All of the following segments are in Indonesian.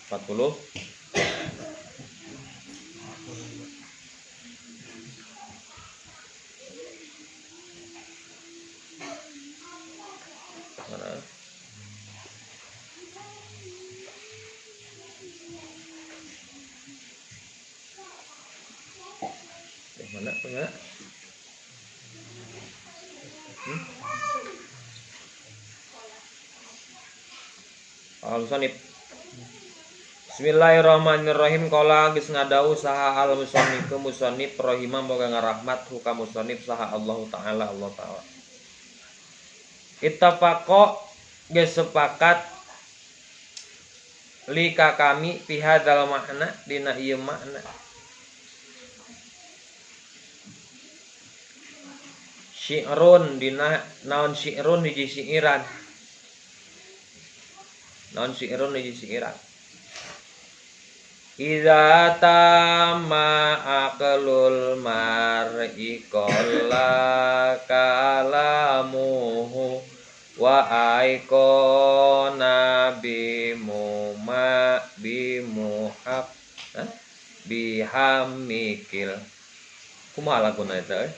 40. Mana? Mana punya? Al-Musannif. Bismillahirrahmanirrahim. Qala geus ngadau saha al-musannif musannif rahimah boga ngarahmat hukam musannif saha Allah taala. Ittafaqo geus sepakat li ka kami fi hadzal makna dina ieu makna. Syi'run dina naon syi'run hiji syi'iran. Naon syi'run hiji syi'iran. Idza tamma aqlul mar'i qalla kalamuhu wa aikona bimuhab bihamikil. Kumaha laguna eta euy?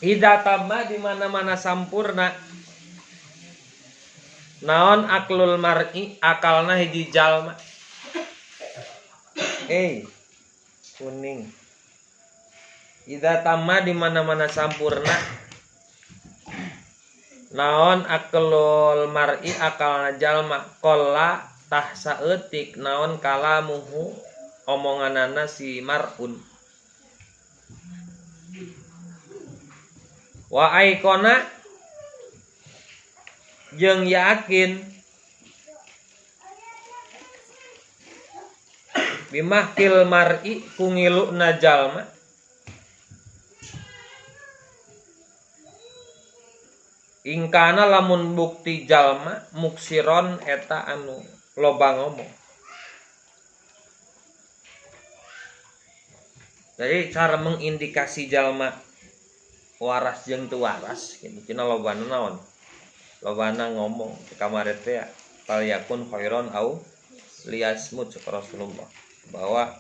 Idza tamma di mana-mana sampurna naon aklul mar'i akalna hiji jalma. Kuning. Idza tamma di mana-mana sampurna naon aklul mar'i akalna jalma qalla tah saeutik naon kalamuhu omonganana si mar'un. Wa aikona jeung yakin bimahkil mar'i kungiluna jalma ingkana lamun bukti jalma muksiron eta anu loba ngomong. Jadi cara mengindikasi jalma waras jeung teu waras kitu cenah lobana naon? Lobana ngomong kamari teh fal yakun khairon au liyasmut Rasulullah. Bahwa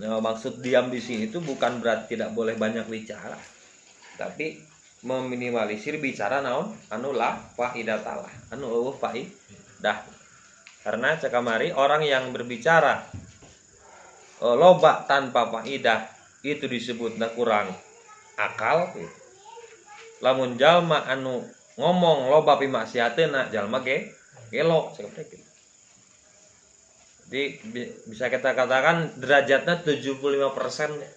maksud diam di sini itu bukan berarti tidak boleh banyak bicara, tapi meminimalisir bicara naon anu la faidatalah, anu eueuh faidah. Karena cakamari orang yang berbicara loba tanpa faidah itu disebutna kurang akal gitu. Lamun jalma anu ngomong loba pimaksiateuna jalma gelo seperti itu. Jadi bisa kita katakan derajatnya 75%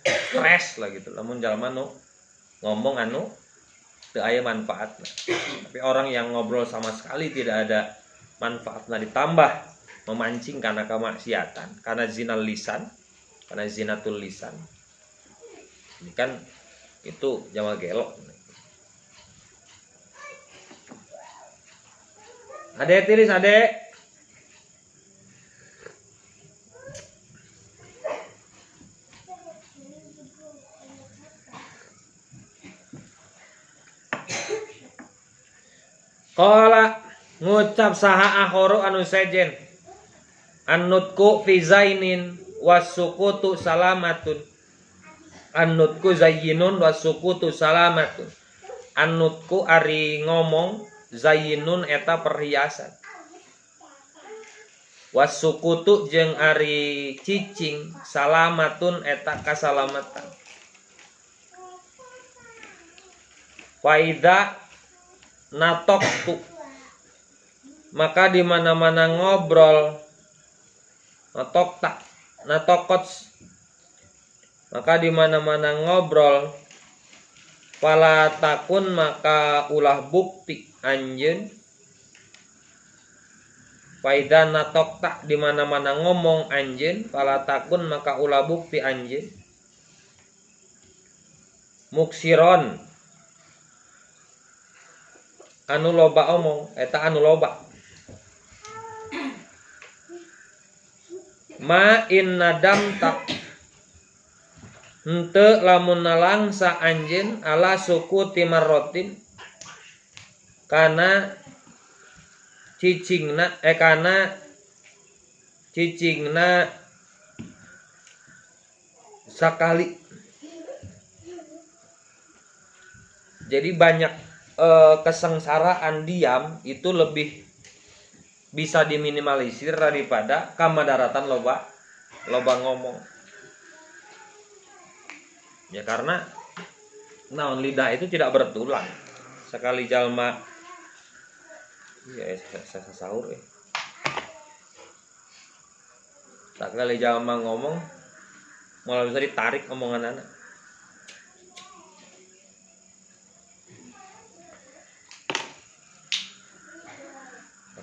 stres lah gitu. Lamun jalma nu ngomong anu teu aya manfaatna. Tapi orang yang ngobrol sama sekali tidak ada manfaatna ditambah memancing karena kemaksiatan, karena zinal lisan, karena zinatul lisan. Ini kan itu jalma gelo. Adek tulis adek. Qala ngucap saha akhoru anu sejen annutku fi zainin wasukutu salamatun. Annutku zayyinun wasukutu salamatun. Annutku ari ngomong, zayyinun eta perhiasan. Wasukutu jeung ari cicing, salamatun eta kasalamatan. Faida natoktu maka di mana-mana ngobrol natokots maka di mana-mana ngobrol fala takun maka ulah bukti anjeun. Faida natokta di mana-mana ngomong anjeun fala takun maka ulah bukti anjeun. Muksiron anu loba omong eta anu loba. Ma in nadam tak henteu lamun nalangsa anjeun ala suku timarrotin kana karena cicingna sakali. Jadi banyak kesengsaraan diam itu lebih bisa diminimalisir daripada kamadaratan loba ngomong. Ya karena naon lidah itu tidak bertulang. Sekali jalma ya saya sahur ya. Sekali jalma ngomong malah bisa ditarik omongan anak.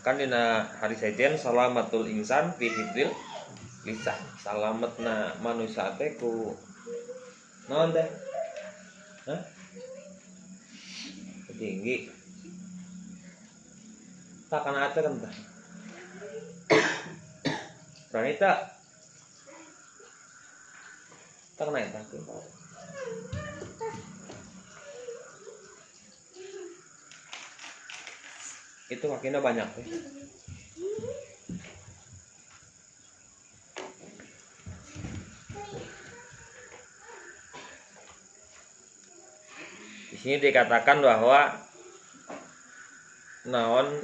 Kan dina hari sajen salamatul insan fi hifdzil lisan. Salametna manusia teh ku naon teh? Hah? Tinggi. Tak kana aja kan tah. Pranita. Tak kana eta. Itu kakinya banyak ya. Di sini dikatakan bahwa naon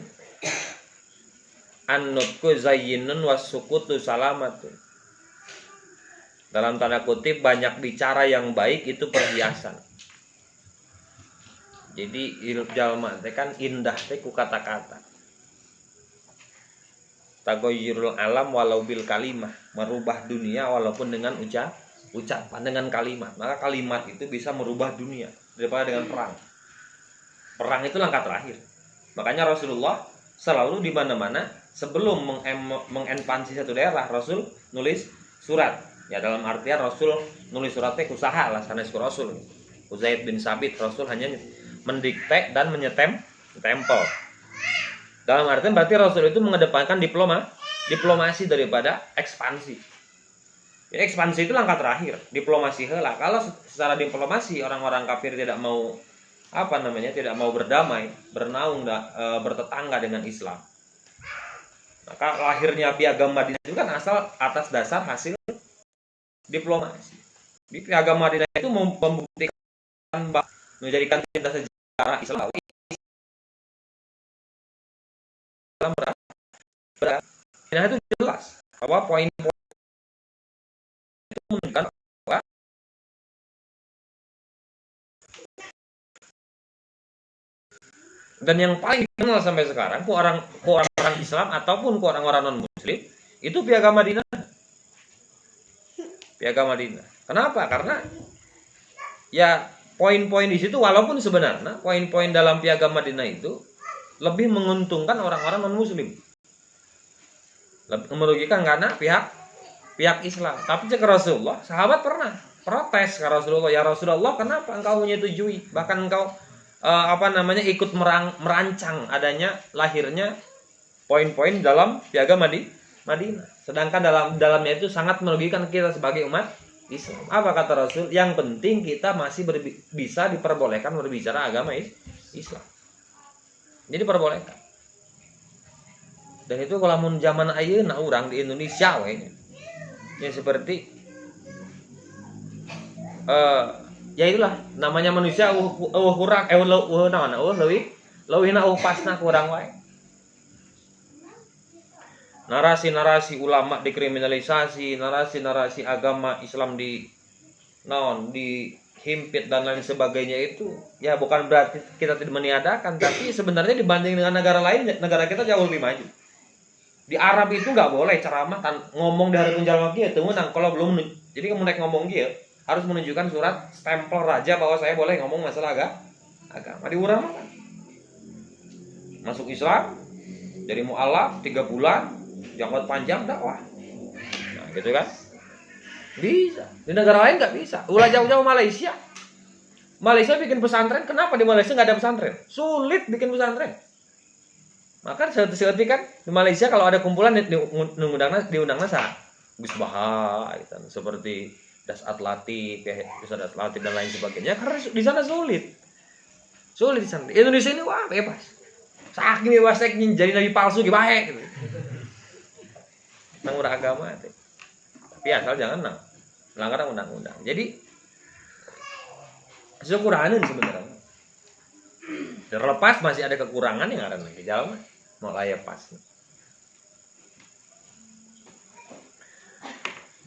an-nutqu zayyinun was-sukutu salamatun. Dalam tanda kutip banyak bicara yang baik itu perhiasan. Jadi jalma teh kan indah teh ku kata-kata. Tagoyirul alam walau bil kalimah, merubah dunia walaupun dengan ucapan dengan kalimat. Maka kalimat itu bisa merubah dunia daripada dengan perang. Perang itu langkah terakhir. Makanya Rasulullah selalu di mana-mana sebelum mengekspansi satu daerah, Rasul nulis surat. Ya dalam artian Rasul nulis suratnya usaha lah sanes ku Rasul. Uzaid bin Sabit Rasul hanya mendikte dan tempel. Dalam artian berarti Rasul itu mengedepankan diplomasi daripada ekspansi. Ya, ekspansi itu langkah terakhir, diplomasi heula. Kalau secara diplomasi orang-orang kafir tidak mau tidak mau berdamai, bernaung, bertetangga dengan Islam. Maka lahirnya Piagam Madinah itu kan asal atas dasar hasil diplomasi. Di Piagam Madinah itu membuktikan menjadikan cinta sejarah Islam berat. Nah itu jelas bahwa poin-poin itu menunjukkan bahwa dan yang paling dikenal sampai sekarang ku orang-orang Islam ataupun ku orang-orang non Muslim itu Piagam Madinah. Piagam Madinah. Kenapa? Karena ya poin-poin di situ walaupun sebenarnya poin-poin dalam Piagam Madinah itu lebih menguntungkan orang-orang non Muslim. Lebih merugikan karena pihak Islam. Tapi ke Rasulullah, sahabat pernah protes ke Rasulullah, ya Rasulullah, kenapa engkau menyetujui? Bahkan engkau ikut merancang adanya lahirnya poin-poin dalam Piagam Madinah. Sedangkan dalamnya itu sangat merugikan kita sebagai umat Islam. Apa kata Rasul? Yang penting kita masih bisa diperbolehkan berbicara agama Islam. Jadi perbolehkan. Dan itu kalau mun zaman ayeuna urang di Indonesia we. Ya seperti ya itulah namanya manusia kurang leuwihna pasna kurang wae. Narasi-narasi ulama dikriminalisasi, narasi-narasi agama Islam dihimpit dan lain sebagainya itu ya bukan berarti kita tidak meniadakan, tapi sebenarnya dibanding dengan negara lain, negara kita jauh lebih maju. Di Arab itu nggak boleh ceramah ngomong dari penjara kieu teu meunang kalau belum, jadi kamu naik ngomong kieu harus menunjukkan surat stempel raja bahwa saya boleh ngomong masalah agama. Di urang kan masuk Islam dari mualaf 3 bulan jangkauan panjang dakwah. Nah, gitu kan? Bisa. Di negara lain nggak bisa. Ulah jauh-jauh Malaysia. Malaysia bikin pesantren, kenapa di Malaysia nggak ada pesantren? Sulit bikin pesantren. Maka seperti kan di Malaysia kalau ada kumpulan diundangnya sa Gus Baha gitu, seperti Dasat Latif, Dasat Latif dan lain sebagainya, karena di sana sulit di sana. Di Indonesia ini wah bebas. saking bebasnya jadi nabi palsu ge bae gitu. Nang urang agama teh. Tapi asal jangan melanggar undang-undang. Jadi syukuraneun sebenarnya. Terlepas masih ada kekurangan yang ngaranna ge jalma mau aya pas.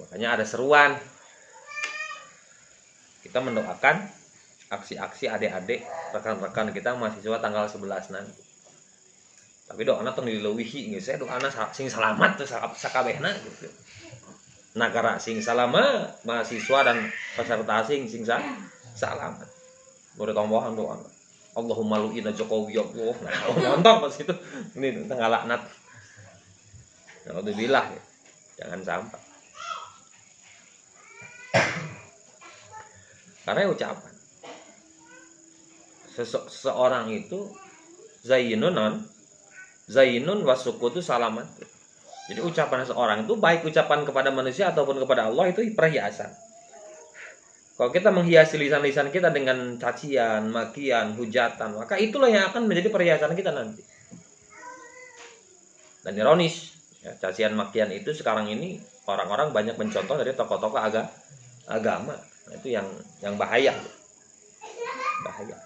Makanya ada seruan. Kita mendoakan aksi-aksi adik-adik rekan-rekan kita mahasiswa tanggal 11 nanti. Tapi doana tong dileuwihi geus doana sing selamat teh sakabehna gitu. Nagara sing selamat, mahasiswa dan peserta asing sing selamat. Boleh tambahan doa. Allahumma lu'ina Jokowi ya Allah. Nah, nonton pas itu. Ini tengah laknat. Alhamdulillah ya. Jangan sampai. Karena ucapan seseorang itu zainun wasuku itu salamat. Jadi ucapan seseorang itu baik ucapan kepada manusia ataupun kepada Allah itu perhiasan. Kalau kita menghiasi lisan-lisan kita dengan cacian, makian, hujatan, maka itulah yang akan menjadi perhiasan kita nanti. Dan ironis, ya, cacian makian itu sekarang ini orang-orang banyak mencontoh dari tokoh-tokoh agama. Nah, itu yang bahaya. Bahaya.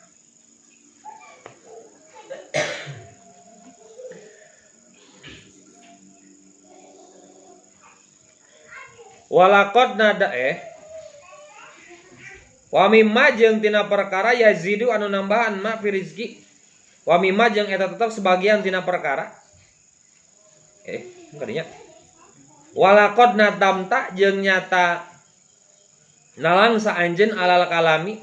Walaqad nada wa mimma jeung tina perkara yazidu anu nambahan ma fi rizki. Wa mimma jeung eta tetep sebagian tina perkara. Kadinya. Walaqad nadamta jeung nyata nalang saanjeun alal kalami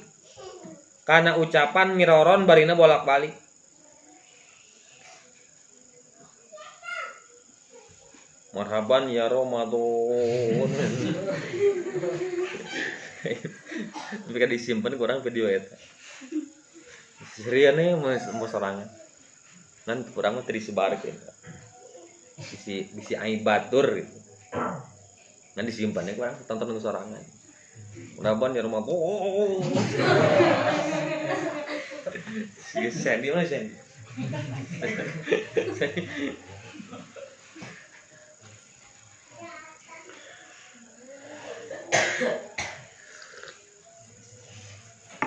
kana ucapan miroron barina bolak-balik. Marhaban ya Ramadan. Tapi kan disimpan kurang video eta. Seriane mau sorangan. Nanti kurang mah disebarkeun. Bisi ai batur gitu. Nanti disimpannya kurang tonton sorangan. Marhaban ya Ramadan. Si Sandy mana Sandy?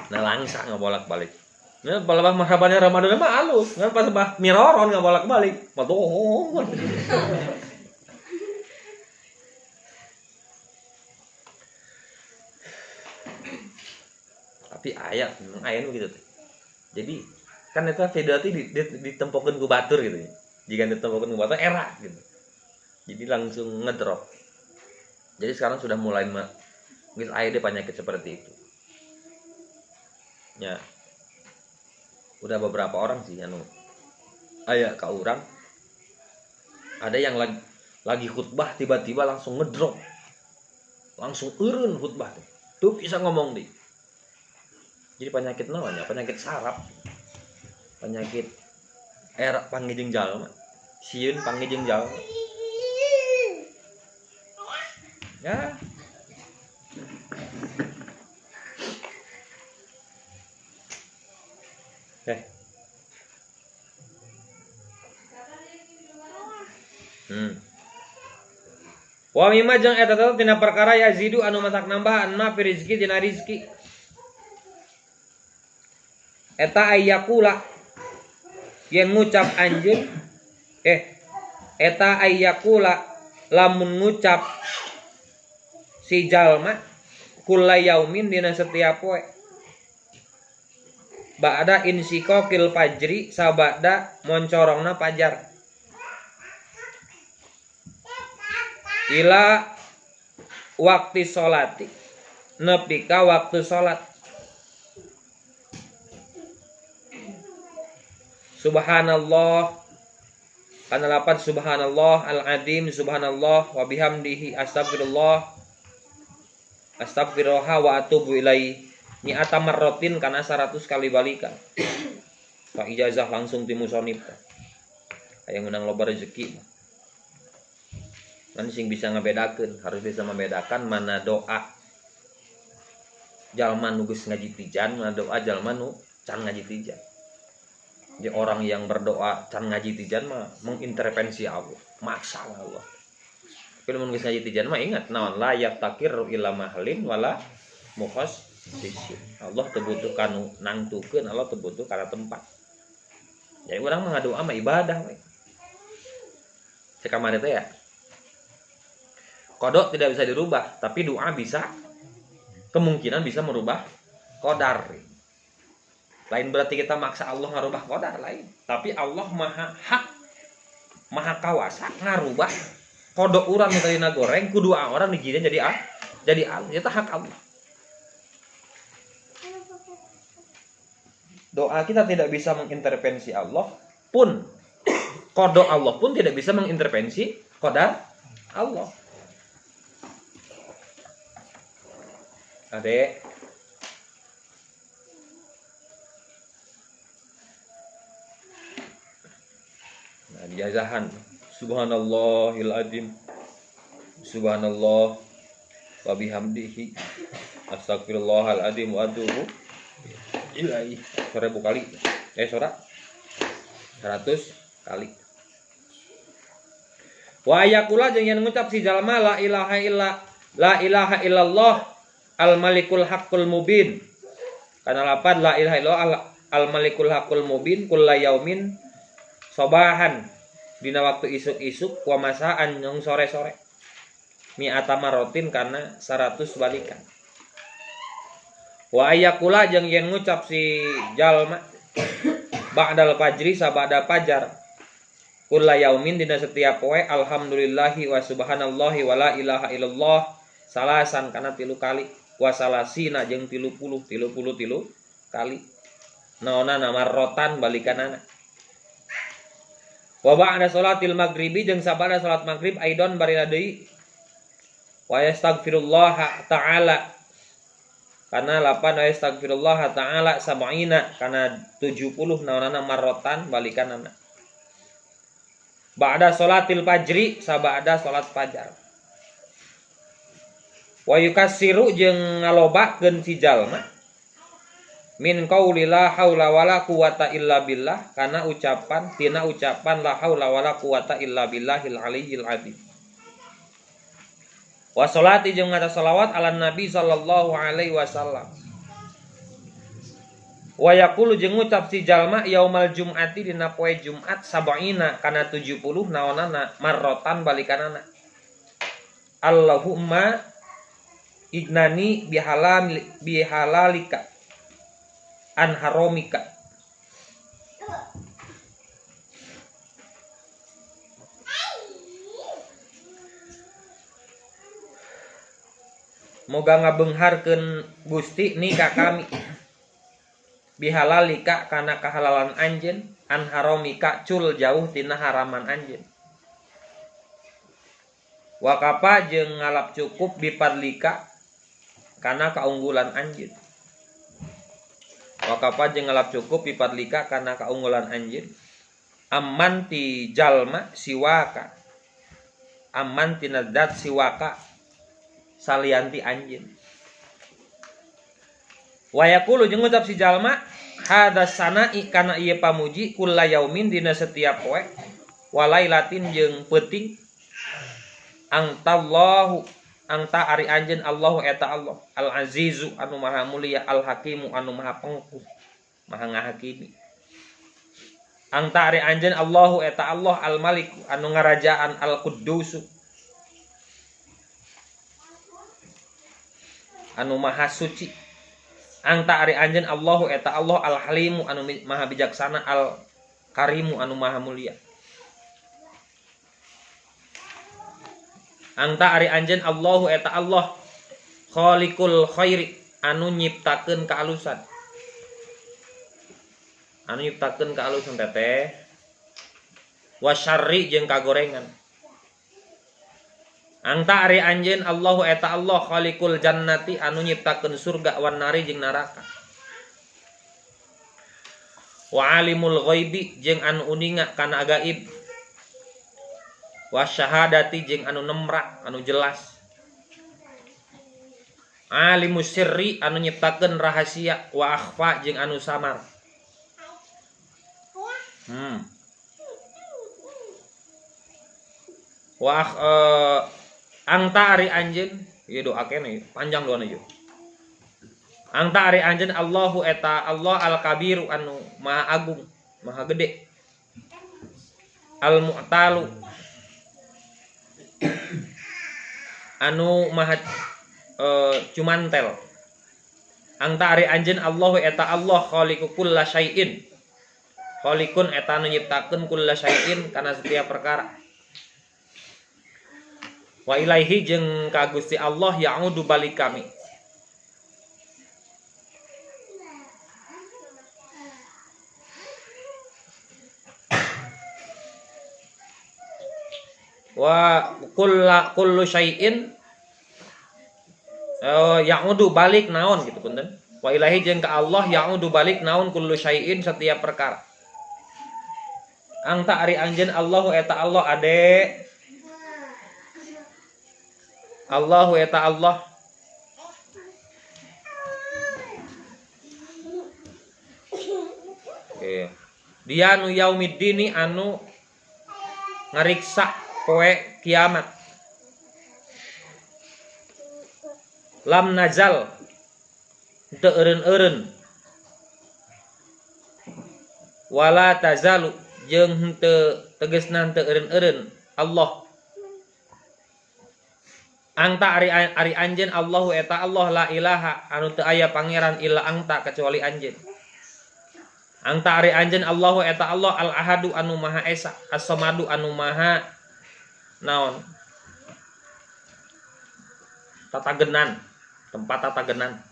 Nah langsa nggak bolak-balik. Nah balabah marhabannya Ramadan mah halus, nggak pas bah miroron nggak bolak-balik. Matuh. Tapi ayat begitu tuh. Jadi kan itu video itu ditempokeun ku batur gitu ya. Jika ditempokeun ku batur era gitu. Jadi langsung ngedrop. Jadi sekarang sudah mulai mungkin ada penyakit seperti itu. Ya. Udah beberapa orang sih aya ka urang. Ada yang lagi khutbah tiba-tiba langsung ngedrop. Langsung eureun khutbah teh. Tuh bisa ngomong deh. Jadi penyakit namanya penyakit saraf. Penyakit panggih jeung jalma. Sieun panggih jeung jalma. Ya. Wa mimma jeung eta tetep tina perkara yazidu anu matak nambahan ma fi rizki dina rizki. Eta ayyakula yen ngucap anjeun eta ayyakula lamun ngucap si jalma kulla yaumin dina setiap poe ba'da insiqaqil fajri sabada moncorongna fajar ila waktu sholati nepi ka waktu sholat subhanallah kana lapan subhanallah al-adim subhanallah wa bihamdihi astagfirullah wa atubu ilaihi ni'ata marratin kana 100 kali balikan. Pak ijazah langsung ti musonib. Aya ngeunang loba rezeki. Kan sing bisa ngabedakeun, harus bisa membedakan mana doa jalma nu geus ngaji tijan, mana doa jalma nu can ngaji tijan. Jadi orang yang berdoa can ngaji tijan mah mengintervensi Allah, maksa Allah. Tapi mun geus ngaji tijan mah ingat naon la yaftakiru ila mahalin wala mukhassis. Allah teu butuh kanu nangtukeun, Allah teu butuh kana tempat. Jadi urang mah ngadoa mah ibadah we. Sekamana teh ya. Qada tidak bisa dirubah, tapi doa bisa. Kemungkinan bisa merubah qadar. Lain berarti kita maksa Allah ngarubah qadar lain, tapi Allah maha hak, maha kawasa ngarubah kodok urang nu tadina goreng ku dua orang dijieun jadi Allah. Eta hak Allah. Doa kita tidak bisa mengintervensi Allah pun, kodok Allah pun tidak bisa mengintervensi qadar Allah. Adek, nah dijazahan subhanallahil adzim, subhanallah wa bihamdihi, astagfirullahal adzim wa atubu ilaihi. 1000 kali. Sora 100 kali. Wa ayakula jeung yen ngucap si jalma la ilaha illallah al malikul haqqul mubin. Kana lapan la ilaha illallah al malikul haqqul mubin kulla yaumin sobahan dina waktu isuk-isuk wa masaan jeung sore-sore. Mi'ata marotin kana 100 balikan. Wa ayakula jeung yen ngucap si jalma ba'dal fajri sabada fajar kulla yaumin dina setiap poe alhamdulillahi wa subhanallahi wa la ilaha illallah salasan kana 3 kali wa salasina jeung 30 kali naonana marrotan balikanana. Wa ba'da sholatil maghribi jeung sabada salat maghrib aidon barina deui wa yastaghfirullah ta'ala kana 8 wa yastaghfirullah ta'ala sab'ina kana 70 naonana marrotan balikanana. Ba'da sholatil fajri sabada salat fajar. Wa yukassiru jeung ngalobakeun si jalma min qauli la haula wala quwata illa billah kana ucapan tina ucapan la haula wala quwata illa billahil aliyyil azim. Wa sholati jeung ngaca shalawat ala nabi sallallahu alaihi wasallam. Wa yaqulu jeung ngucap si jalma yaumal jum'ati dina poe Jumat sab'ina kana 70 naonana marrotan balikanana. Allahumma ignani bihalalika an haramika. Moga ngabeungharkeun Gusti ni ka kami bihalalika kana kahalalan anjeun an haramika cul jauh tina haraman anjeun. Wakapa jeung ngalap cukup bipadlika kana kaunggulan anjeun. Wakapa jeung ngalap cukup bipadlika kana kaunggulan anjeun. Amman ti jalma siwaka. Amman ti nadat siwaka salianti anjeun. Wa yaqulu jeung ngucap si jalma hadas sana'i kana ieu pamuji kulla yaumin dina setiap poe walailatin jeung peuting angtallahu angta ari anjeun Allahu eta Allah al azizu anu maha mulia al hakimu anu maha pengku maha ngahakimi. Angta ari anjeun Allahu eta Allah al malik anu ngarajaan al quddus anu maha suci. Angta ari anjeun Allahu eta Allah al halimu anu maha bijaksana al karimu anu maha mulia. Angta ari anjeun Allahu eta Allah khaliqul khairi anu nyiptakeun kaalusan. Anu nyiptakeun kaalusan teteh wasyarri jeung kagorengan. Angta ari anjeun Allahu eta Allah khaliqul jannati anu nyiptakeun surga wan nari jeung neraka. Wa alimul ghaibi jeung anu uninga kana gaib. Wasyahadati jeung anu nemrak anu jelas. Alimus sirri anu nyiptakeun rahasia wa akhfa jeung anu samar. Wah angta ari anjeun ieu doa keneh panjang doana ieu. Angta ari anjeun Allahu eta Allah al-kabiru anu maha agung, maha gede. Al-mu'talu anu maha cumantel. Angta ari anjeun Allahu eta Allah khaliqu kulla syai'in. Khaliqun eta anu nyiptakeun kulla syai'in kana setiap perkara. Wa ilaihi jeung ka Gusti Allah ya'udu balik kami. Wa kullu syai'in ya'udu balik naon gitu punten. Wa ilahi jeung ka Allah ya'udu balik naon kullu syai'in setiap perkara. Angta ari anjeun Allahu eta Allah ade. Allahu eta Allah. Oke. Dia anu yaumiddini anu ngariksa poe kiamat. Lam nazal teu eureun-eureun. Wala tazalu jeung teu tegasna teu eureun-eureun Allah. Angta ari anjeun Allahu eta Allah la ilaha anu teu aya pangeran illa angta kecuali anjeun. Angta ari anjeun Allahu eta Allah al ahadu anu maha esa, as-samadu anu maha naon? Tatagenan, tempat tatagenan.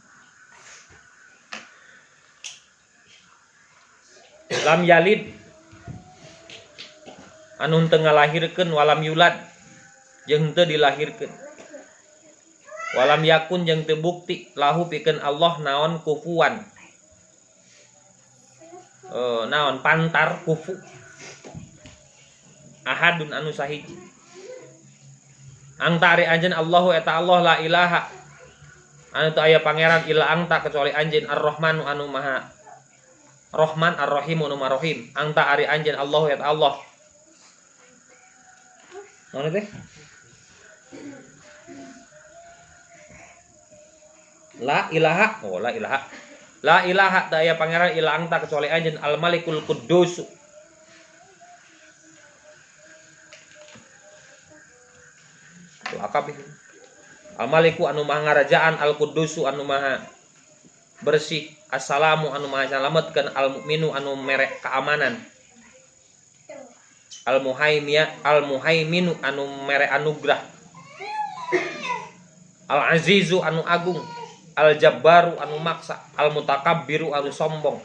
Lam yalid anu teu ngalahirkeun walam yulad jeung teu dilahirkeun. Walam yakun jeung teu bukti lahu pikeun Allah naon kufuwan. Naon pantar kufu. Ahadun anu sahiji. Angta ari anjeun Allahu eta Allah la ilaha anu teu aya pangeran illa angta kecuali anjeun Ar-Rahmanu anu maha Rahman Ar-Rahim anu maha Rahim. Angta ari anjeun Allahu eta Allah. Naon teh? La ilaha, oh la ilaha. La ilaha teu aya pangeran illa anta kecuali anjeun Al-Malikul Quddus. Lakab itu. Al-Maliku anu maha ngarajaan, Al-Quddusu anu maha bersih, Assalamu anu maha nyalametkeun, Al-Mu'minu anu mere keamanan. Al-Muhaiminu anu mere anugrah. Al-Azizu anu agung. Al-Jabbaru anu maksa, Al-Mutakabbiru anu sombong,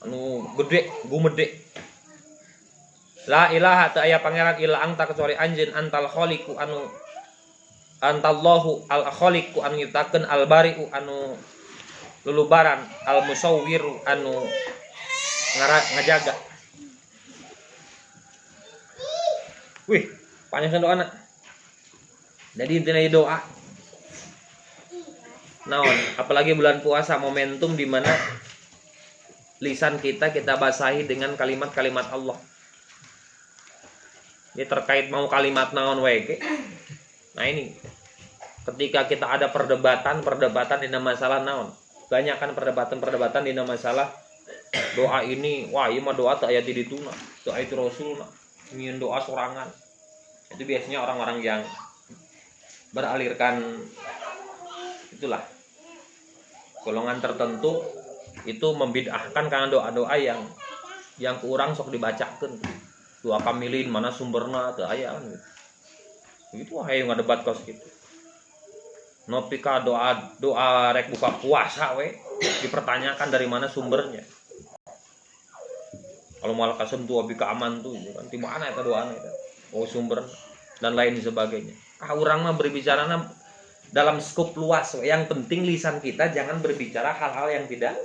anu gede, gumede. La ilaha teu aya pangeran illa anta kecuali anjeun antal khaliqu anu antallahu al-khaliqu anu nyiptakeun al-bari'u anu lulubaran, al-musawwiru anu ngajaga. Wih, panjang doana. Jadi intinya doa. Naon, apalagi bulan puasa momentum di mana lisan kita basahi dengan kalimat-kalimat Allah. Ini terkait mau kalimat naon wae. Nah ini ketika kita ada perdebatan di masalah naon. Banyak kan perdebatan di masalah doa ini, wah ieu mah doa teu aya di dituna, teu aya ti Rasulna. Nyieun doa sorangan. Itu biasanya orang-orang yang beralirkan itulah golongan tertentu itu membid'ahkan karena doa-doa yang kurang sok dibacakeun. Doa kamilin mana sumberna teu aya kan gitu. Gitu hayu ngadebat kos gitu. Nopi ka doa rek buka puasa we dipertanyakan dari mana sumbernya. Kalau malah kasem tuh abi ka aman tuh kan di mana eta doana eta. Oh sumber dan lain sebagainya. Urang mah berbicarana dalam skop luas. Yang penting lisan kita jangan berbicara hal-hal yang tidak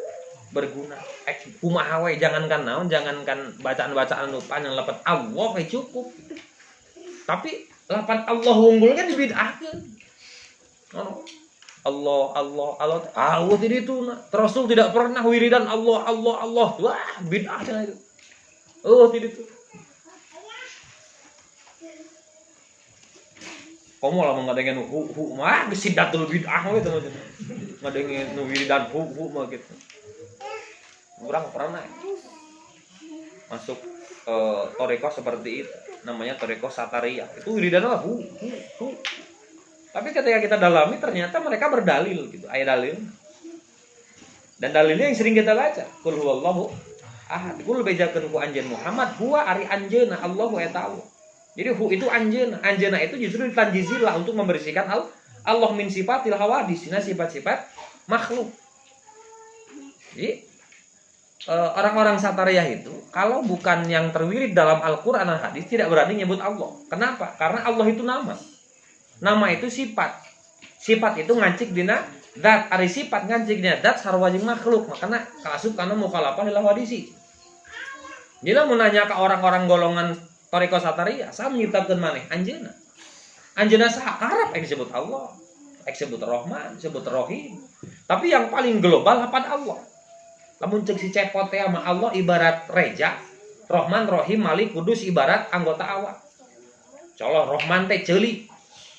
berguna. Kumaha we jangankan naon, jangankan bacaan-bacaan nu panjang lapan Allah we cukup. Tapi lapan Allah unggul kan dibid'ahkeun. Allah tidak itu. Rasul tidak pernah wiridan Allah. Wah, bid'ah itu. Oh, tidak tuh. Kamu lah mau ngadengin hu mah sidatul bid'ah gitu maksudnya. Ngadengin nu wiridan hu mah gitu. Kurang pernah masuk toreko seperti itu, namanya toreko sataria. Itu wiridan lah hu. Tapi ketika kita dalami ternyata mereka berdalil gitu, ayat dalil. Dan dalilnya yang sering kita baca, qul huwallahu ahad. Qul bejakeun ku anjeun Muhammad, huwa ari anjeunna Allahu eta Allah. Jadi hu itu anjeunna. Anjeunna itu justru ditanjizilah untuk membersihkan Allah min sifatil hawadis, sifat-sifat makhluk. Jadi orang-orang Satariyah itu kalau bukan yang terwirid dalam Al-Qur'an dan hadis tidak berani nyebut Allah. Kenapa? Karena Allah itu nama. Nama itu sifat. Sifat itu ngancik dina zat, ari sifat ngancik dina zat sarua jeung makhluk. Makanya kaasup kana mukhalafah lil hawadisi. Jadi mau nanya ke orang-orang golongan Toreko Satariyah, saya menyebutkan maneh anjeunna. Anjeunna saha Arab yang disebut Allah, yang disebut Rahman, disebut Rahim. Tapi yang paling global lapan Allah. Lamun cek si cepot teh sama Allah ibarat reja, Rahman, Rahim, Malik, Kudus ibarat anggota awak. Contoh Rahman teh ceuli.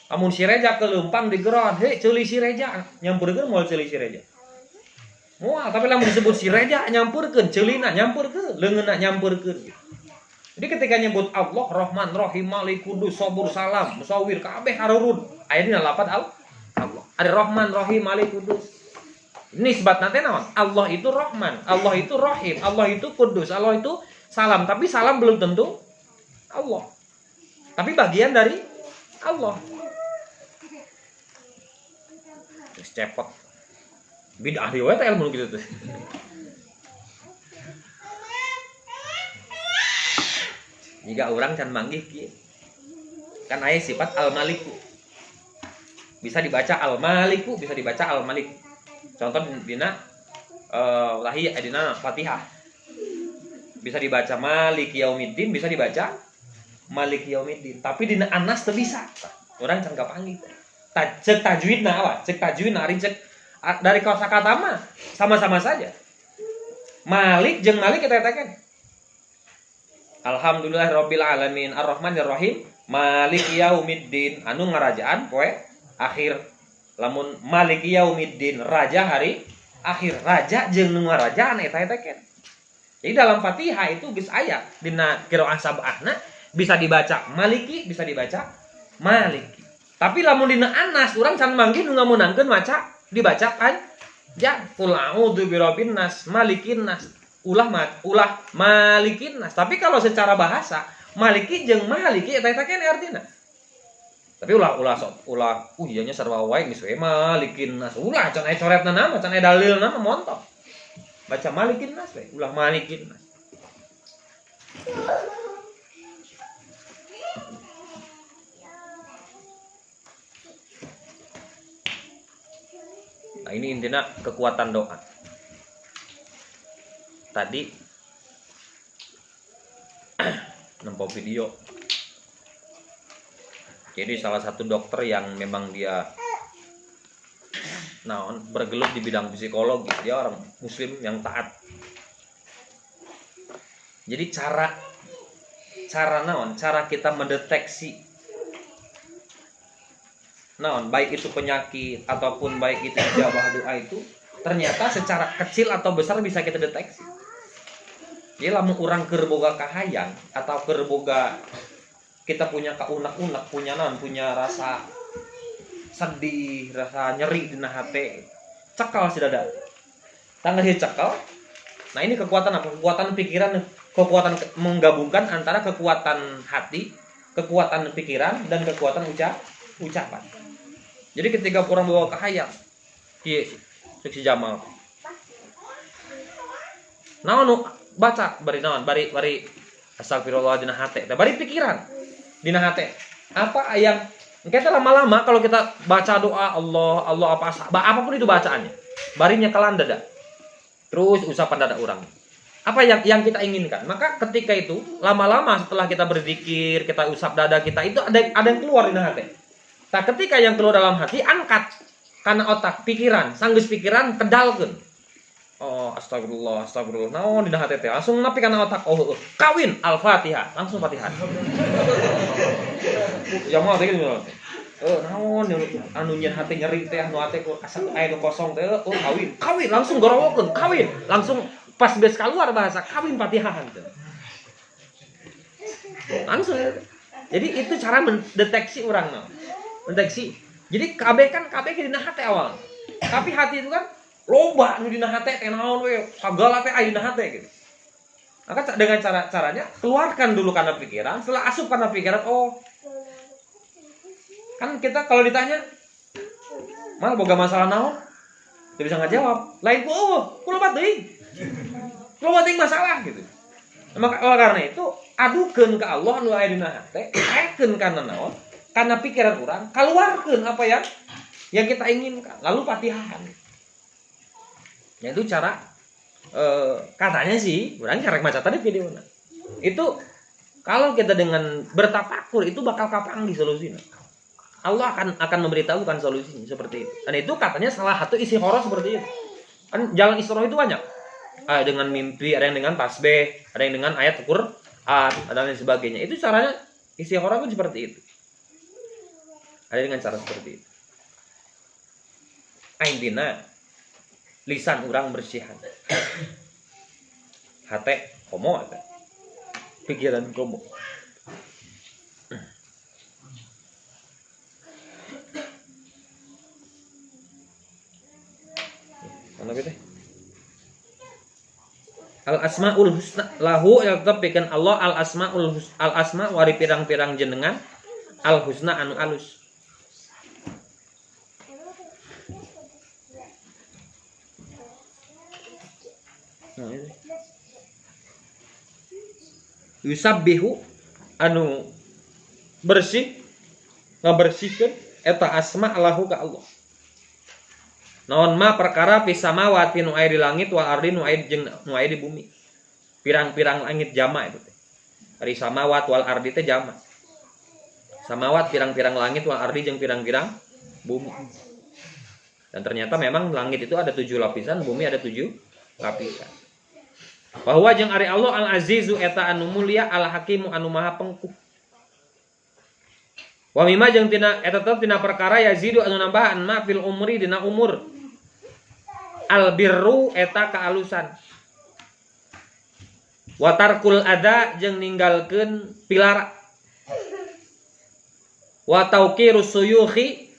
Lamun si reja keleumpang digeron, he ceuli si reja, nyampurkeun moal ceuli si reja. Moal, tapi lamun disebut si reja nyampurkeun, ceulina nyampurkeun, leungeunna nyampurkeun. Jadi ketika nyebut Allah, Rahman, Rahim, Malik, Kudus, Sobur, Salam, Musawwir, kabeh harurun. Aya dina lapan Allah. Ada Rahman, Rahim, Malik, Kudus. Ini sebab nanti naon? Allah itu Rahman, Allah itu Rahim, Allah itu Kudus, Allah itu Salam. Tapi salam belum tentu Allah. Tapi bagian dari Allah. Terus cepot. Bid'ah riwayat ilmu gitu tuh. Jika orang can manggih kieu. Kan aya sifat al-maliku. Bisa dibaca al-maliku, bisa dibaca al-malik. Contoh dina lahi dina Fatihah. Bisa dibaca Malik Yaumiddin, bisa dibaca Malik Yaumiddin. Tapi dina Anas teu bisa. Orang can kapanggih. Cek tajwidna apa? Cek tajwidna ari cek dari kosakata mah sama-sama saja. Malik jeung Malik kita katakan. Alhamdulillahirabbil alamin arrahmanir rahim maliki yaumiddin anu ngarajaan poe akhir. Lamun maliki yaumiddin raja hari akhir, raja jeung nu ngarajaan eta kan. Jadi dalam Fatihah itu geus aya dina qiraah sab'ahna bisa dibaca maliki, bisa dibaca maliki. Tapi lamun dina Anas urang can manggih nu ngamunangkeun maca dibaca kan ja qul a'udzu birabbin nas malikin nas. Ulah malikin nas. Tapi kalau secara bahasa maliki jeung maliki eta kan artina. Tapi ulah iya nya sarua wae geus we malikin nas. Ulah can aya coretna nama, can aya dalilna mah montok. Baca malikin nas we, ulah malikin nas. Nah, ini intinya kekuatan doa. Tadi nempo video. Jadi salah satu dokter yang memang dia bergelut di bidang psikologi, dia orang muslim yang taat. Jadi cara kita mendeteksi baik itu penyakit ataupun baik itu ijabah doa itu ternyata secara kecil atau besar bisa kita deteksi. Jadi lamun urang keur boga kahayang atau keur boga kita punya kaunak-unak, punya rasa sedih, rasa nyeri dina hate, cekal si dada. Tangga si cekal. Nah, ini kekuatan apa? Kekuatan pikiran, kekuatan menggabungkan antara kekuatan hati, kekuatan pikiran dan kekuatan ucapan. Jadi ketika kurang bawa kahayang, ieu si Jamal. Naon baca bari naon? Bari astagfirullah dina hate. Bari pikiran dina hate. Apa yang kita lama-lama kalau kita baca doa Allah apapun itu bacaannya, barinya kelan dada. Terus usapan dada orang. Apa yang kita inginkan? Maka ketika itu lama-lama setelah kita berzikir, kita usap dada kita itu ada yang keluar dina hate. Nah, ketika yang keluar dalam hati angkat karena otak, pikiran, sanggeus pikiran kedalkeun. Oh, astagfirullah, astagfirullah. Naon dina hate teh? Langsung nepi kana otak. Oh, kawin Al-Fatihah, langsung Fatihah. Ya mau teh gitu. Naon anu nyeun hate nyeri teh anu hate asa aya nu kosong teh. Oh, kawin. Kawin langsung gorowokeun, kawin. Langsung pas beus keluar bahasa kawin Fatihahan teh. Langsung. Jadi itu cara mendeteksi orang naon. Mendeteksi. Jadi KB dina hate awal. Tapi hati itu kan loba nu dina hate teh naon we sagala teh aya dina hate gitu. Maka dengan caranya keluarkan dulu karena pikiran, setelah asup karena pikiran, oh kan kita kalau ditanya mal boga masalah naon teu bisa ngajawab. Lain ku kuloba teuing. Kuloba teuing masalah gitu. Maka karena itu adukeun ka Allah nu aya dina hate, aekeun kana naon? Karena pikiran orang, keluarkeun apa yang kita inginkan, lalu Fatihahan. Ya itu cara katanya sih, orang carek maca tadi videonya. Itu kalau kita dengan bertafakur itu bakal kapanggih solusinya. Allah akan memberitahukan solusinya seperti itu. Dan itu katanya salah satu isi horo seperti itu. Kan jalan Isra itu banyak. Ada dengan mimpi, ada yang dengan tasbih, ada yang dengan ayat Al-Qur'an, ada lain sebagainya. Itu caranya isi horo itu seperti itu. Ada dengan cara seperti itu. Aindina lisan orang bersihan. Hate komo ada. Pikiran komo. Mana bete? Al asmaul husna lahu tetep pikeun Allah al asma wari pirang-pirang jenengan al husna anu alus. Yusabbihu anu bersih ngabersihkeun eta asma lahu ka Allah. Naon ma perkara fi samawati nu aya di langit wal ardi nu aya di bumi. Pirang-pirang langit jama itu teh. Ari samawat wal ardi teh jama. Samawat pirang-pirang langit wal ardi jeung pirang-pirang bumi. Dan ternyata memang langit itu ada 7 lapisan, bumi ada 7 lapisan. Bahwa jeung ari Allah Al-Azizu eta anu mulia Al-Hakimu anu maha pengkuh. Wa mimma jeung tina eta tetep tina perkara yazidu anu nambahan ma fil umri dina umur. Al-birru eta kaalusan. Wa tarkul ada jeung ninggalkeun pilara. Wa tauqirus suyukhi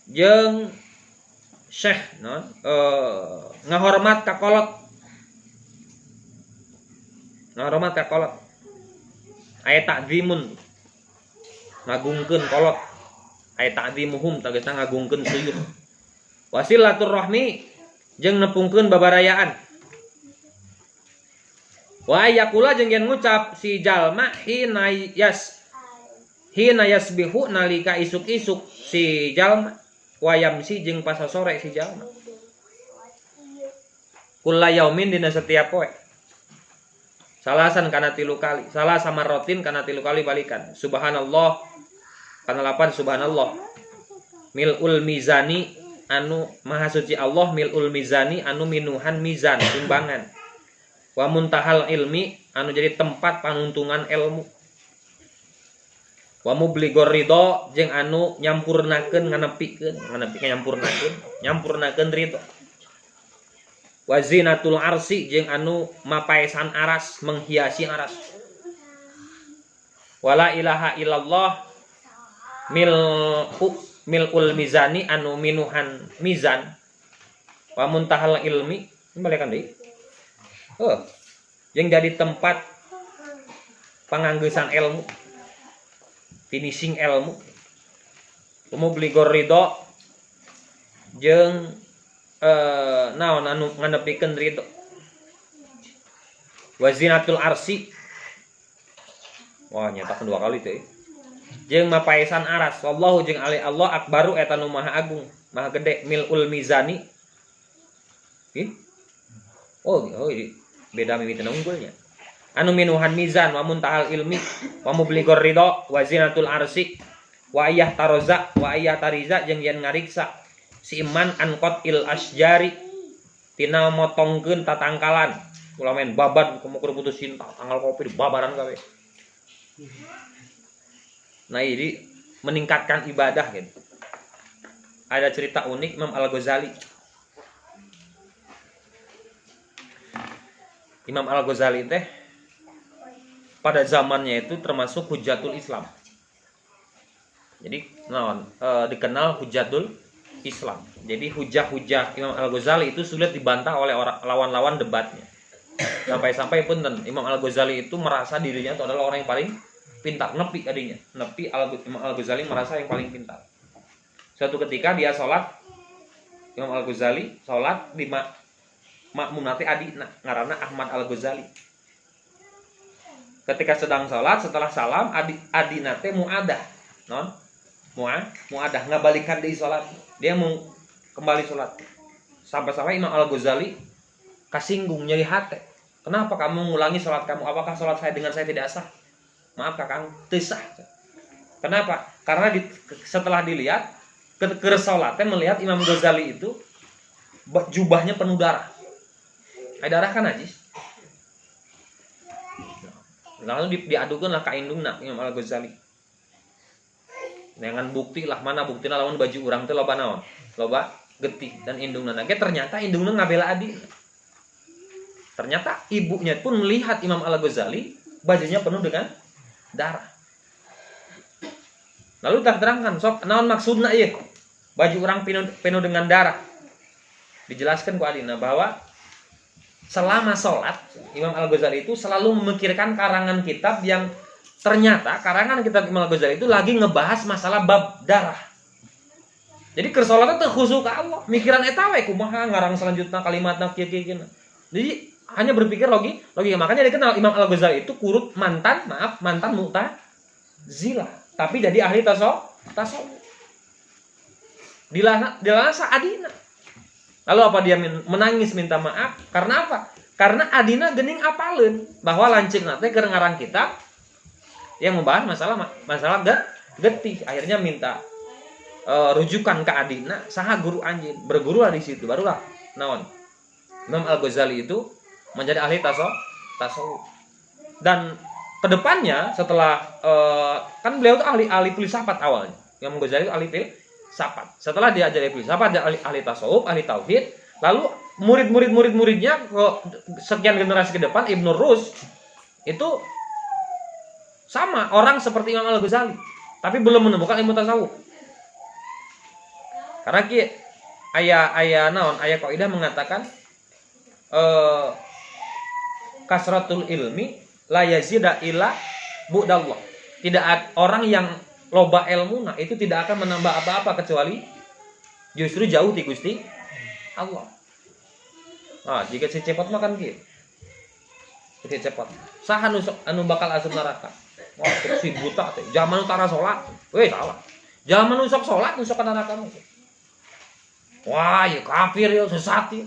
jeung syekh non ngahormat ka kolot. Ngahormat ka kolot. Aya ta'zimun. Ngagungkeun kolot. Aya ta'zimuhum tegasna ngagungkeun suyuh. Wasilaturrahmi jeung nepungkeun babarayaan. Wa ayakula jeung yen ngucap si jalma hina yasbihu nalika isuk-isuk si jalma wayamsi jeung pas sore si jalma. Kulla yaumin dina setiap poe. Salasan kana 3 kali, salah sama rotin kana 3 kali balikan. Subhanallah kana 8 subhanallah. Milul mizani anu maha suci Allah, milul mizani anu minuhan mizan timbangan. Wa muntahal ilmi anu jadi tempat panuntungan ilmu. Wa mubligor ridho jeung anu nyampurnakeun nganepikeun nyampurnakeun ridho. Wa zinatul arsi jeung anu mapaesan aras menghiasi aras. Wala ilaha illallah milul mizani anu minuhan mizan. Wa muntahal ilmi balikan deui. Jeung jadi tempat panganggesan ilmu. Finishing ilmu. Mubligor ridho jeung naon anu nganepikeun ridho. Wazinatul arsi. Wah nyata 2 kali teh. Jeung mapaesan aras. Wallahu jeung ali Allah akbaru eta nu maha agung, maha gede. Milul mizani. Beda mimiten unggulnya. Anu minuhan mizan wa muntahal ilmi wa mubligor ridho wa zinatul arsi wa ayyah taroza wa ayyah tariza jeung yen ngariksa si iman ankot il asjari tina motongkeun tatangkalan ulah main babad kamu kudu putusin tanggal kopi di babaran gawe. Nah ini meningkatkan ibadah gitu. Ada cerita unik Imam Al-Ghazali. Imam Al-Ghazali teh pada zamannya itu termasuk Hujatul Islam. Jadi dikenal Hujatul Islam. Jadi hujah-hujah Imam Al-Ghazali itu sulit dibantah oleh lawan-lawan debatnya. Sampai-sampai pun Imam Al-Ghazali itu merasa dirinya itu adalah orang yang paling pintar, nepi adinya. Imam Al-Ghazali merasa yang paling pintar. Suatu ketika dia sholat, Imam Al-Ghazali sholat di makmum nanti adi ngaranna Ahmad Al-Ghazali. Ketika sedang sholat, setelah salam adi nate muadah, non muadah ngabalikan deui sholat. Dia mau kembali sholat. Sampai-sampai Imam Al-Ghazali kasinggung nyeri hati. Kenapa kamu mengulangi sholat kamu? Apakah sholat saya dengan saya tidak sah? Maaf kakang, teu sah. Kenapa? Karena setelah dilihat keresolatnya melihat Imam Ghazali itu jubahnya penuh darah. Ada darah kan najis. Lalu diadukan lah ka indungna Imam Al-Ghazali. Dengan bukti lah mana buktinya lawan baju urang teh loba naon? Loba getih dan indungna. Nah, ternyata indungna ngabela adi. Ternyata ibunya pun melihat Imam Al-Ghazali bajunya penuh dengan darah. Lalu terangkan sok naon maksudna ieu? Baju orang penuh dengan darah. Dijelaskan ku adina bahwa selama sholat Imam Al-Ghazali itu selalu memikirkan karangan kitab yang ternyata karangan kitab Imam Al-Ghazali itu lagi ngebahas masalah bab darah. Jadi keur sholat teh khusyuk ka Allah, mikiran eta we kumaha ngarang selanjutnya kalimatna kieu-kieu. Jadi hanya berpikir logika. Makanya dikenal Imam Al-Ghazali itu kurut mantan Mu'tazilah, tapi jadi ahli tasawuf. Dilana adina. Lalu apa dia menangis minta maaf? Karena apa? Karena adina geuning apaleun bahwa lanceukna teh keur ngarang kitab yang membahas masalah getih. Akhirnya minta rujukan ke adina saha guru anjeun. Bergurulah di situ barulah naon? Imam Al-Ghazali itu menjadi ahli tasawuf. Dan kedepannya setelah kan beliau itu ahli filsafat awalnya. Imam Ghazali itu ahli filsafat. Setelah diajari filsafat, dia ahli tasawuf, ahli tauhid. Lalu murid-muridnya ke sekian generasi ke depan, Ibnu Rus itu sama orang seperti Imam Al-Ghazali, tapi belum menemukan ilmu tasawuf. Karena ayat kaidah mengatakan kasratul ilmi la yazida illa bu'dallah. Tidak orang yang loba ilmu itu tidak akan menambah apa-apa kecuali justru jauh ti Gusti Allah. Nah, jika si cepot makan kieu. Si cepot. Saha anu bakal asup neraka? Wah, si buta teh. Zaman utara salat. Weh, salah. Zaman nu sok salat nu sok ka neraka. Wah, ya kafir ya sesat ya.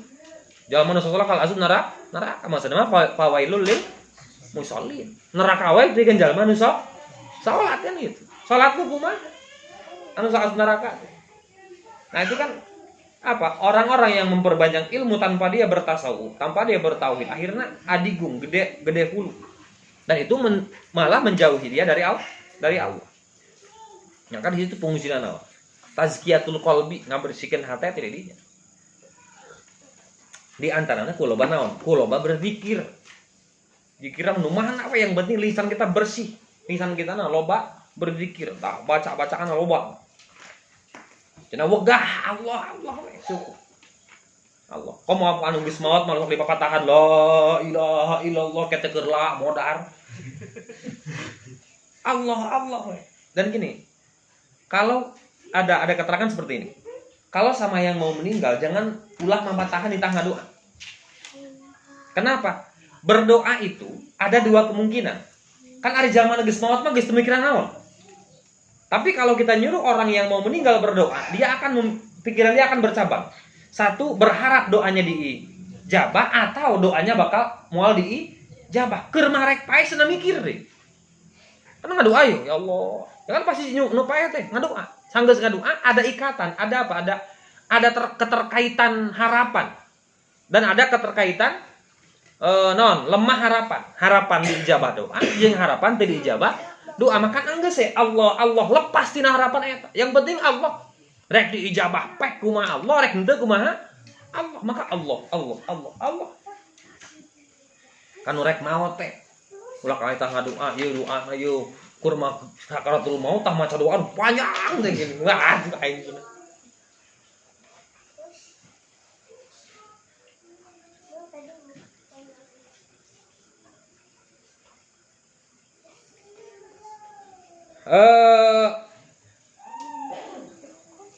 Zaman nu sok salat kal asup neraka. Maksudna mah fawailul lil musallin. Neraka wae dikeun jalma nu sok salat kan gitu. Salat itu kumaha? Anu saat neraka. Nah itu kan apa? Orang-orang yang memperbanyak ilmu tanpa dia bertasawuf, tanpa dia bertauhid, akhirnya adigung, gede hulu. Dan itu malah menjauhi dia dari Allah. Yang kan di situ fungsinya naon? Tazkiyatul qalbi, ngabersihkeun hati tidak dinya. Di antaranya kuloba naon? Kuloba berzikir. Zikir nu mana apa yang penting lisan kita bersih. Lisan kita loba berzikir, tak baca-bacaan loba. Cenah wegah Allah syukur. Allah. Komo anu geus maot malah dipapatahan la ilaha illallah kete keur la modar. Allah. Dan gini, kalau ada keterangan seperti ini. Kalau sama yang mau meninggal jangan ulah mempatahan di tengah doa. Kenapa? Berdoa itu ada dua kemungkinan. Kan ada zaman geus maot mah geus pemikiran naon? Tapi kalau kita nyuruh orang yang mau meninggal berdoa, pikiran dia akan bercabang. Satu, berharap doanya diijabah atau doanya bakal moal diijabah. Keur marek pae cenah mikir deh. Karena ngadoa ya Allah. Ya kan pasti nu pae teh ngadoa. Sanggeus ngadoa ada ikatan, ada apa? ada keterkaitan harapan dan ada keterkaitan lemah harapan diijabah doa jeung harapan teu diijabah doa. Maka anggeus Allah lepas tina harapan eta. Yang penting Allah rek diijabah pek kumaha Allah, rek henteu kumaha Allah. Maka Allah kan rek maot teh ulah ka eta ngadoa ieu doa ieu kurma sakaratul maut tah maca doa panjang teh gini. Wah aing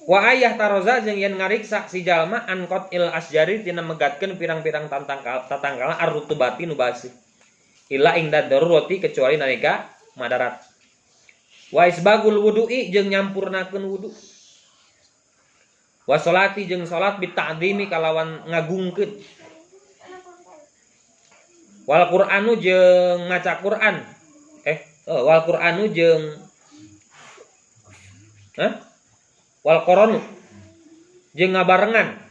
wa ayah taroza jeung yen ngariksa si jalma angkot il asjari tina megatkeun pirang-pirang tatangkala arrutubati nu basih illa ingda darurati kecuali nalika madarat. Wa isbagul wudu'i jeung nyampurnakeun wudu. Wa sholati jeung salat bi ta'dhimi kalawan ngagungkeun. Wal Qur'anu jeung maca Qur'an. Wal Qur'anu jeung wal qoronu jeung ngabarengan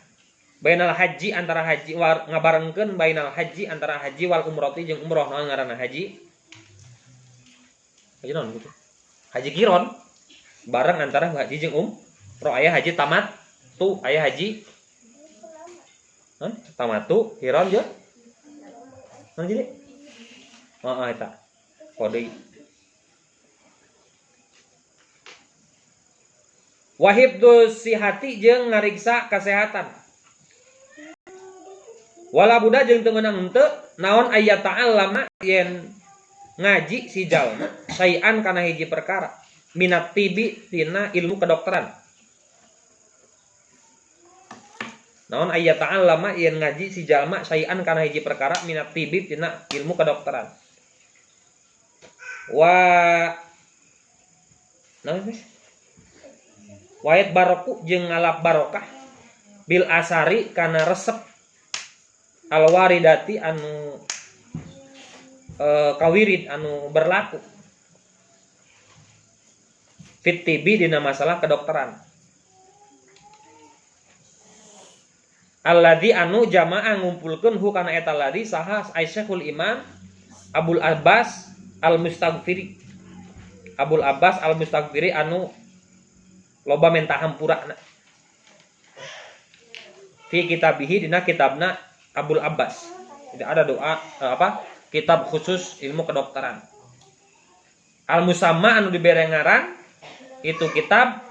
bainal haji antara haji ngabarengkeun bainal haji antara haji wal umrati jeung umroh. Naon ngaranna haji? Haji naon gitu? Haji kiron bareng antara haji jeung umroh. Aya haji tamattu, aya haji tamattu, kiron jeung naon jadi? Eta kode. Wahibdus sihati jeung ngariksa kesehatan. Wala buda jeung teu meunang henteu naon aya ta'allama yen ngaji si jalma sayan kana hiji perkara minat tibi tina ilmu kedokteran. Naon aya ta'allama yen ngaji si jalma sayan kana hiji perkara minat tibi tina ilmu kedokteran. Wayat baroku jeung ngalap barokah bil asari kana resep alwaridati anu kawirid anu berlaku fit tibi dina masalah kedokteran. Alladzi anu jamaah ngumpulkeun hu kana eta ladzi saha Aisyahul Imam Abul Abbas Al-Mustaghfiri. Abul Abbas Al-Mustaghfiri anu loba menta hampurana fi kitabihi dina kitabna Abul Abbas. Tidak ada doa kitab khusus ilmu kedokteran. Al-Musamma anu dibere ngaran itu kitab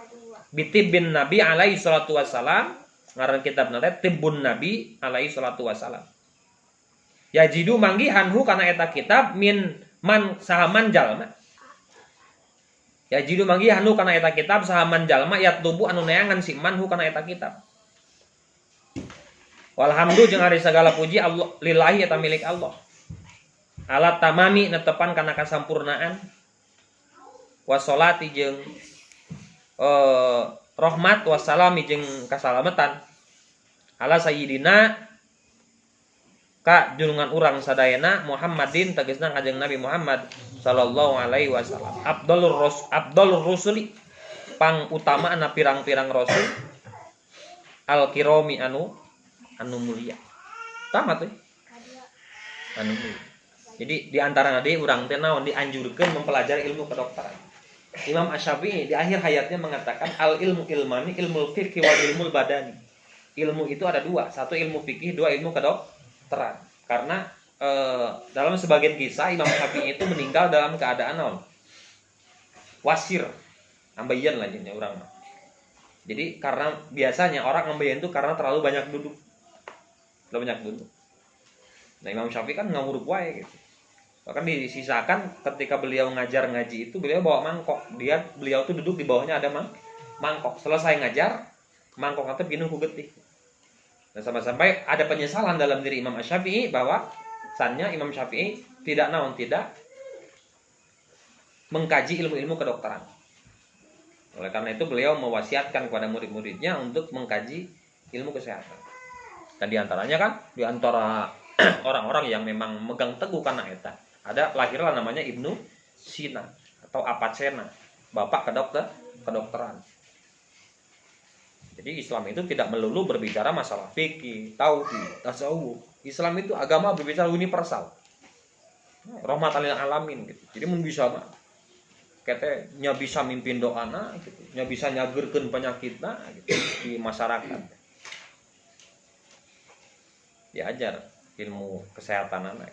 Bitibin Nabi alaihi salatu wassalam. Ngaran kitabna teh Tibbun Nabi alaihi salatu wassalam. Yajidu manggihan hu kana eta kitab min man sahaman jalma. Yajidu manggihan hu kana eta kitab sahaman jalma yatlubu anu neangan si man hu kana eta kitab. Walhamdu jeung ari sagala puji Allah lillahi eta milik Allah. Alat tamami netepan kana kasampurnaan. Wassolati jeung rahmat wassalami jeung kasalamatan. Ala sayyidina ka junungan urang sadayana Muhammadin tegasna kanjeng Nabi Muhammad sallallahu alaihi wasallam. Abdul rusuli pang utama ana pirang-pirang rasul al kirami anu mulia. Tamat teh. Anu mulia. Jadi di antara nade urang teh naon dianjurkeun mempelajari ilmu kedokteran. Imam Asy-Syafi'i di akhir hayatnya mengatakan al ilmu ilmani, ilmu fikih wal ilmu badani. Ilmu itu ada dua, satu ilmu fikih, dua ilmu kedokteran. Karena dalam sebagian kisah Imam Syafi'i itu meninggal dalam keadaan naon? Wasir. Ambeien lah jadinya orang. Jadi karena biasanya orang ambeien itu karena terlalu banyak duduk. Terlalu banyak duduk. Nah Imam Syafi'i kan ngawuruk wae gitu. Bahkan disisakan ketika beliau ngajar ngaji itu beliau bawa mangkok. Beliau tuh duduk di bawahnya ada mangkok. Selesai ngajar, mangkok itu ginung ku getih. Dan sampai ada penyesalan dalam diri Imam Asy-Syafi'i bahwa sannya Imam Syafi'i tidak mengkaji ilmu-ilmu kedokteran. Oleh karena itu beliau mewasiatkan kepada murid-muridnya untuk mengkaji ilmu kesehatan. Dan diantaranya kan diantara orang-orang yang memang megang teguh karena eta ada lahirlah namanya Ibnu Sina atau Avicenna, bapak kedokteran. Jadi Islam itu tidak melulu berbicara masalah fikih, tauhid, tasawuf. Islam itu agama berbicara universal. Rahmatan lil alamin gitu. Jadi mun bisa mah kete nya bisa mimpin doana gitu. Nya bisa nyageurkeun penyakitna gitu di masyarakat. Diajar ilmu kesehatan anak.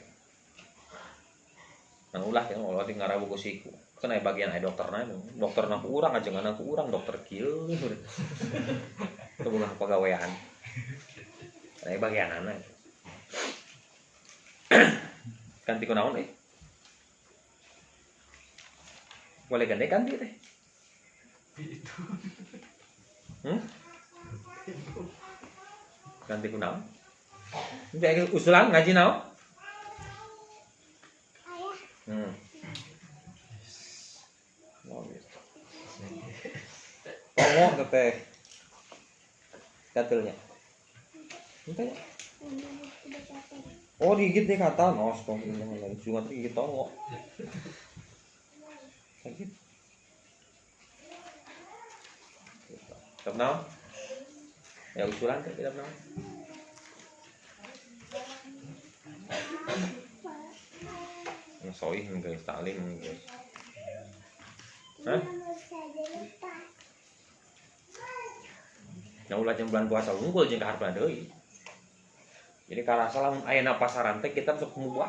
Nang ulah kan ulah di ngarawu ku siku. Kan aya bagian aya dokterna, dokterna ku urang aja ngana ku urang dokter kieu. Itu bukan pegawaian. Aya bagian anak. Ganti ku naon boleh ganti teh. Ganti ku naon? Jadi usulan ngaji naon? Tongo teh. Gatelnya. Ente. Oh, digigit nih kata, astagfirullah, cuma digigit tongo. Sakit. Kenal? Ya usulan teh tidak kenal. Soih guys, taklim guys. Hah? Nah ulah bulan puasa unggul jeung kaharepna deui. Jadi karasa lamun ayeuna pasaran teh kita sok mubah.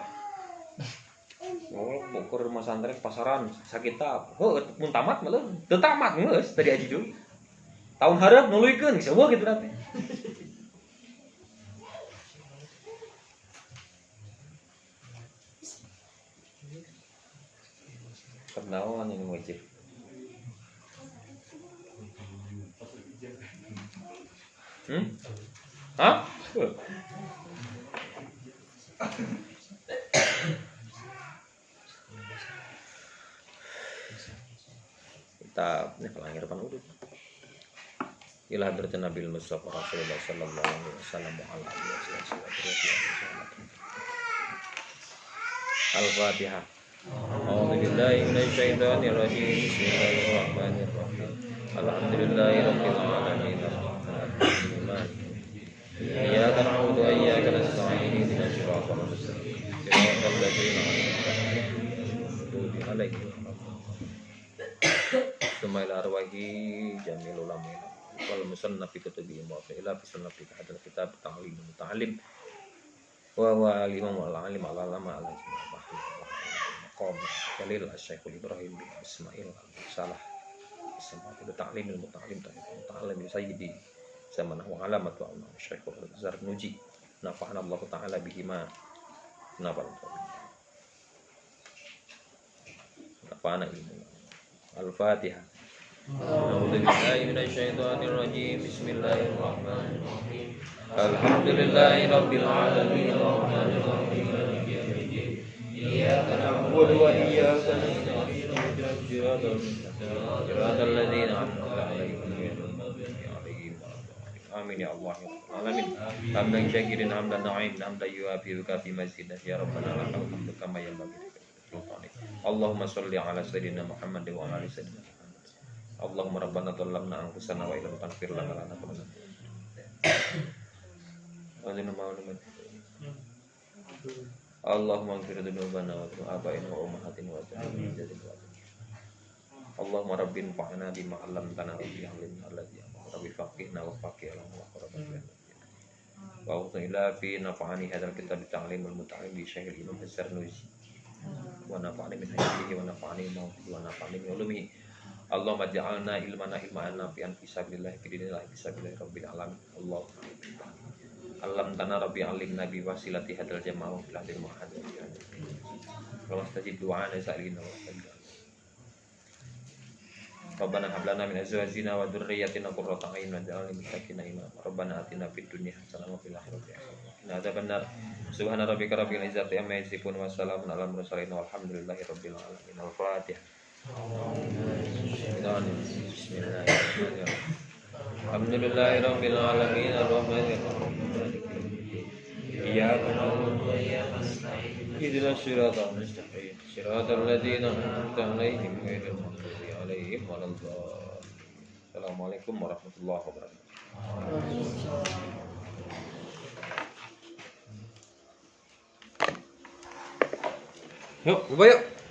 Oh, bukur rumah santri pasaran sakitab. Heuh, mun tamat mah teu tamat geus tadi aji deui. Tahun hareup nuluykeun geus eueuh kitu teh. Kenaon yang wajib. Hah? Kita ini pelangir pan udut. Ila hadratin Nabil Mustafa Rasulullah sallallahu alaihi wasallam wa ala alihi wasallam. Al-Fatihah. A'udzu billahi minasy syaithanir rajim. Bismillahirrahmanirrahim. Alhamdulillahirabbil alamin. Iyyaka na'budu wa iyyaka nasta'in. Ihdinas siratal mustaqim. Siratal ladzina an'amta 'alaihim. Sumaila arwahi jamilul amin. Wal musannaf fi kutubihi wa ila fi sunnah fi hadal kitab ta'lim muta'allim. Wa al-imam al-alim al-alama al-maqam Jalil Asy-Syaikh Ibrahim bin Ismail Salah Ismail ta'lim al-muta'allim ta'allim sayyidi zamanah wa alamat wa Syekh Zarnuji nafa'ana Allah taala bihima nafa'al nafa'ana ilmu Al-Fatihah. A'udzu billahi minasy syaithanir rajim. Bismillahirrahmanirrahim. Alhamdulillahirabbil alamin arrahmanir rahim maliki yaumiddin. Iyyaka na'budu wa iyyaka nasta'in. Shiratal ladzina an'amta 'alaihim ghairil maghdubi 'alaihim waladdallin. Amin ya Allah ya rabbal alamin. Hamdan syakirin hamdan na'im hamdan yuwafiquka fi mazidih ya rabbana lakal hamdu kama yanbaghi. Allahumma sholli ala sayyidina Muhammad wa ala ali sayyidina Muhammad. Allahumma rabbana dhallamna anfusana wa illam taghfir lana lanakunanna Allahumma ighfir dzunubana wa abaina wa ummahatina wa jami'il Allahumma rabbin fa'na bima 'allamtana wa bi alimna alladhi rabbi faqihna wa faqih wa qurratan wa ila fi nafa'ani hadzal kitab ta'limul muta'allim bi syaikhil imam Zarnuji wa nafa'ani min hadhihi wa nafa'ani wa nafa'ani min ulumihi. Allahumma ja'alna ilmana ilman nafi'an fi sabilillah fi dinillah fi sabilillah rabbil alamin. Allamtana rabbi alimna bi wasilati hadzal jama'ah fil hadil muhaddats. Wa wastajib du'ana sa'ilina wa sajda. Rabbana hab lana min azwajina wa dzurriyyatina qurrata a'yun waj'alna lil muttaqina imama. Rabbana atina fid dunya hasanah wa fil akhirati hasanah. Inna adzabannar. Subhana rabbika rabbil izzati amma yasifun wa salamun alal mursalin walhamdulillahi rabbil alamin. Al-Fatihah. Bismillahirrahmanirrahim. Alhamdulillahi rabbil alamin arrahmanir rahim. Iyyaka na'budu wa iyyaka nasta'in. Ihdinas siratal mustaqim. Siratal ladzina an'amta 'alaihim ghairil maghdubi 'alaihim waladdallin. Assalamualaikum warahmatullahi wabarakatuh. Yuk, Bapak yuk.